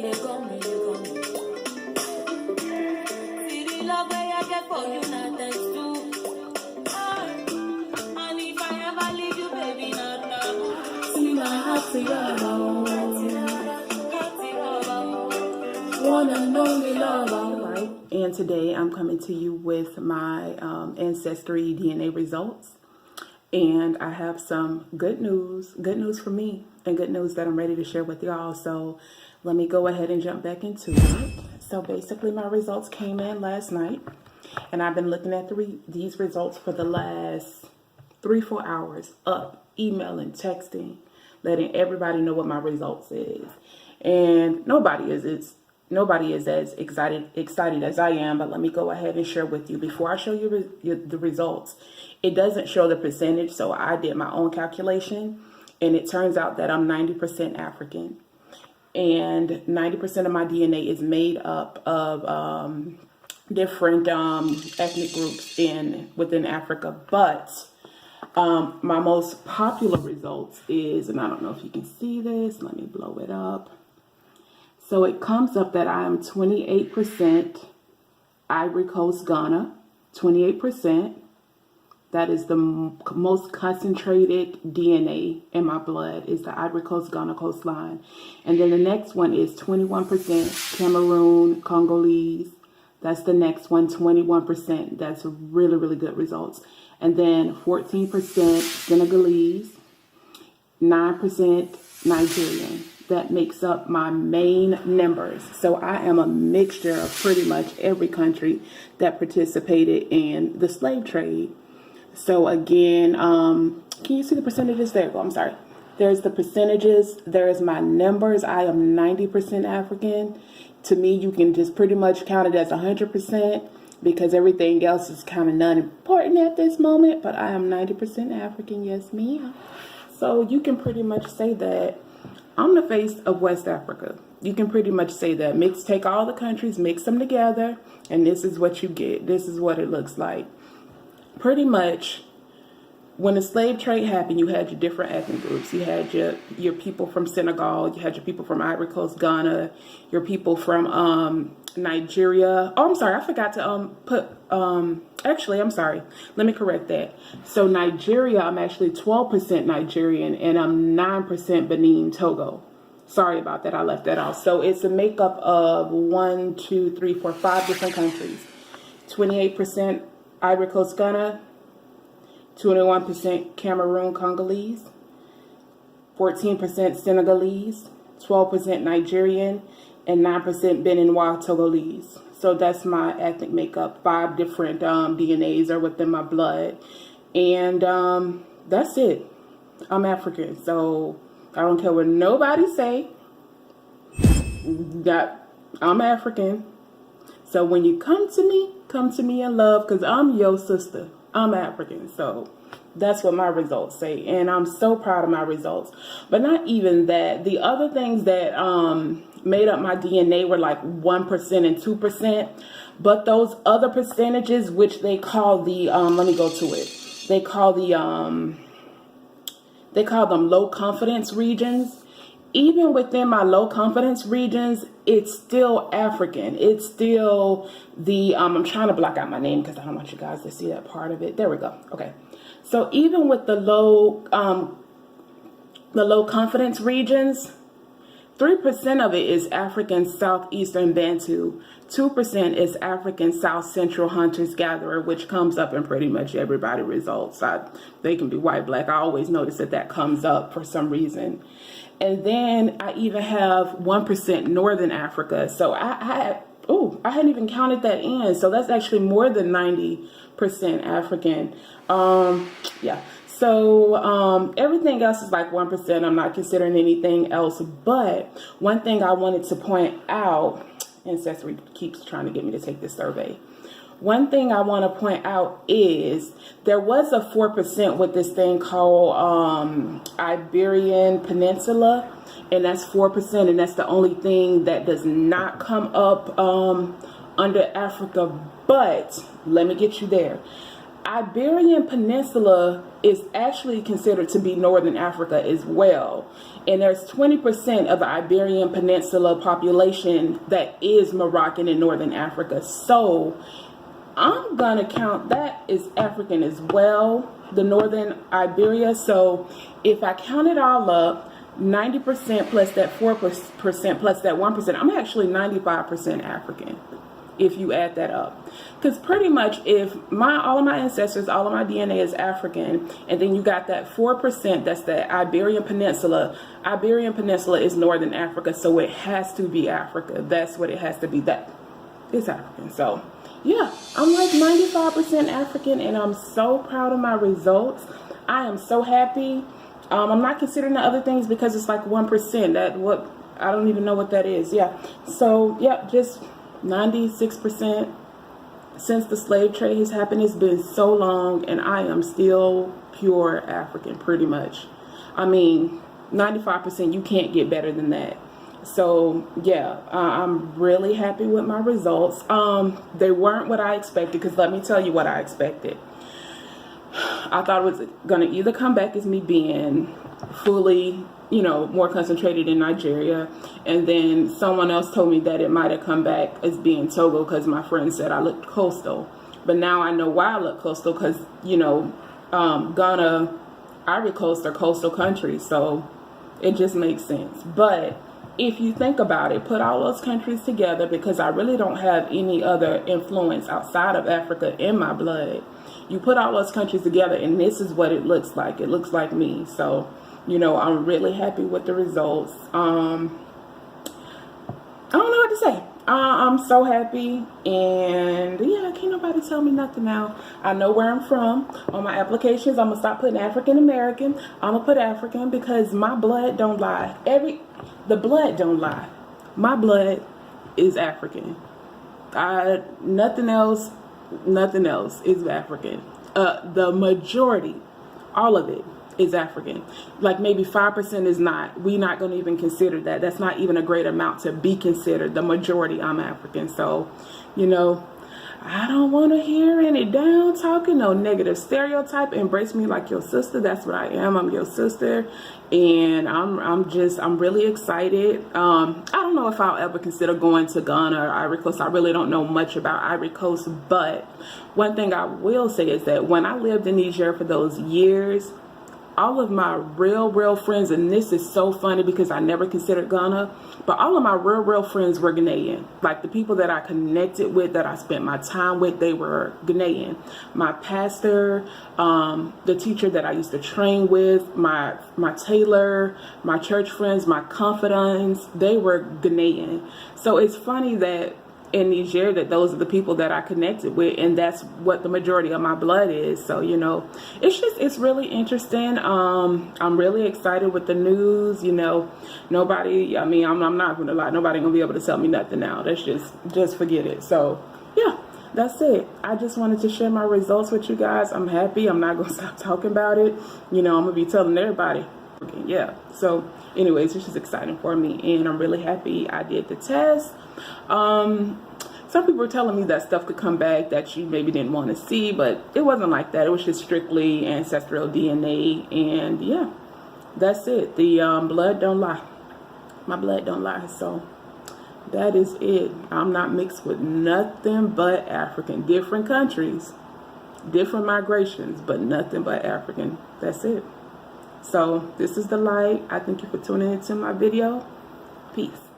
And today I'm coming to you with my Ancestry DNA results. And I have some good news for me, and good news that I'm ready to share with y'all. So let me go ahead and jump back into it. So basically my results came in last night, and I've been looking at these results for the last 3-4 hours, up, emailing, texting, letting everybody know what my results is. And nobody is as excited as I am, but let me go ahead and share with you. Before I show you the results, it doesn't show the percentage, so I did my own calculation, and it turns out that I'm 90% African, and 90% of my DNA is made up of different ethnic groups within Africa. But my most popular results is, and I don't know if you can see this, let me blow it up. So it comes up that I am 28% Ivory Coast, Ghana, 28%. That is the most concentrated DNA in my blood, is the Ivory Coast, Ghana coastline. And then the next one is 21% Cameroon, Congolese. That's the next one, 21%. That's really, really good results. And then 14% Senegalese, 9% Nigerian. That makes up my main numbers. So I am a mixture of pretty much every country that participated in the slave trade. So again, can you see the percentages? There you go. I'm sorry. There's the percentages. There's my numbers. I am 90% African. To me, you can just pretty much count it as 100% because everything else is kind of non-important at this moment. But I am 90% African. Yes, ma'am. So you can pretty much say that I'm the face of West Africa. You can pretty much say that. Take all the countries, mix them together, and this is what you get. This is what it looks like. Pretty much, when the slave trade happened, you had your different ethnic groups. You had your people from Senegal. You had your people from Ivory Coast, Ghana. Your people from Nigeria. Oh, I'm sorry. I forgot to actually, I'm sorry. Let me correct that. So Nigeria, I'm actually 12% Nigerian, and I'm 9% Benin, Togo. Sorry about that. I left that off. So it's a makeup of 5 different countries. 28% Ivory Coast, Ghana. 21% Cameroon, Congolese. 14% Senegalese. 12% Nigerian. And 9% Beninois, Togolese. So that's my ethnic makeup. 5 different DNAs are within my blood. And that's it. I'm African. So I don't care what nobody say. That I'm African. So when you come to me in love, because I'm your sister. I'm African. So that's what my results say. And I'm so proud of my results. But not even that. The other things that made up my DNA were like 1% and 2%. But those other percentages, which they call the, let me go to it. They call them low confidence regions. Even within my low confidence regions, it's still African. It's still the, I'm trying to block out my name because I don't want you guys to see that part of it. There we go. Okay. So even with the low confidence regions, 3% of it is African Southeastern Bantu. 2% is African South Central Hunters-Gatherer, which comes up in pretty much everybody's results. They can be white, black. I always notice that comes up for some reason. And then I even have 1% Northern Africa. So I hadn't even counted that in. So that's actually more than 90% African. Yeah. So everything else is like 1%. I'm not considering anything else. But one thing I wanted to point out, Ancestry keeps trying to get me to take this survey. One thing I want to point out is there was a 4% with this thing called Iberian Peninsula, and that's 4%, and that's the only thing that does not come up under Africa. But let me get you there. Iberian Peninsula is actually considered to be Northern Africa as well. And there's 20% of the Iberian Peninsula population that is Moroccan in Northern Africa. So I'm gonna count that as African as well, the Northern Iberia. So if I count it all up, 90% plus that 4% plus that 1%, I'm actually 95% African if you add that up. Because pretty much if all of my ancestors, all of my DNA is African, and then you got that 4%, that's the Iberian Peninsula. Iberian Peninsula is Northern Africa, so it has to be Africa. That's what it has to be. That is African. So yeah, I'm like 95% African, and I'm so proud of my results. I am so happy. I'm not considering the other things because it's like 1%. I don't even know what that is. Yeah. So yeah, just 96%. Since the slave trade has happened, it's been so long, and I am still pure African, pretty much. I mean, 95%, you can't get better than that. So yeah, I'm really happy with my results. They weren't what I expected, because let me tell you what I expected. I thought it was going to either come back as me being fully, more concentrated in Nigeria, and then someone else told me that it might have come back as being Togo because my friend said I looked coastal. But now I know why I look coastal, because Ghana, Ivory Coast are coastal countries, so it just makes sense. But if you think about it, put all those countries together, because I really don't have any other influence outside of Africa in my blood. You put all those countries together, and this is what it looks like. It looks like me. So, I'm really happy with the results. I don't know what to say. I'm so happy, and yeah, can't nobody tell me nothing now. I know where I'm from. On my applications, I'm gonna stop putting African American. I'm gonna put African, because my blood don't lie. The blood don't lie. My blood is African. Nothing else is African. The majority, all of it, is African. Like maybe 5% is not. We're not going to even consider that. That's not even a great amount to be considered. The majority, I'm African. So, I don't want to hear any down talking, no negative stereotype. Embrace me like your sister. That's what I am. I'm your sister, and I'm really excited. I don't know if I'll ever consider going to Ghana or Ivory Coast. I really don't know much about Ivory Coast, but one thing I will say is that when I lived in Niger for those years, all of my real friends, and this is so funny because I never considered Ghana, but all of my real friends were Ghanaian. Like the people that I connected with, that I spent my time with, they were Ghanaian. My pastor, the teacher that I used to train with, my tailor, my church friends, my confidants, they were Ghanaian. So it's funny that in Niger, that those are the people that I connected with, and that's what the majority of my blood is. So it's really interesting. I'm really excited with the news. Nobody, I'm not gonna lie, nobody gonna be able to tell me nothing now. That's just forget it. So yeah, that's it. I just wanted to share my results with you guys. I'm happy. I'm not gonna stop talking about it. I'm gonna be telling everybody. Yeah. So anyways, it's just exciting for me, and I'm really happy I did the test. Some people were telling me that stuff could come back that you maybe didn't want to see, but it wasn't like that. It was just strictly ancestral DNA, and yeah, that's it. The blood don't lie. My blood don't lie. So that is it. I'm not mixed with nothing but African. Different countries, different migrations, but nothing but African. That's it. So this is the light. I thank you for tuning into my video. Peace.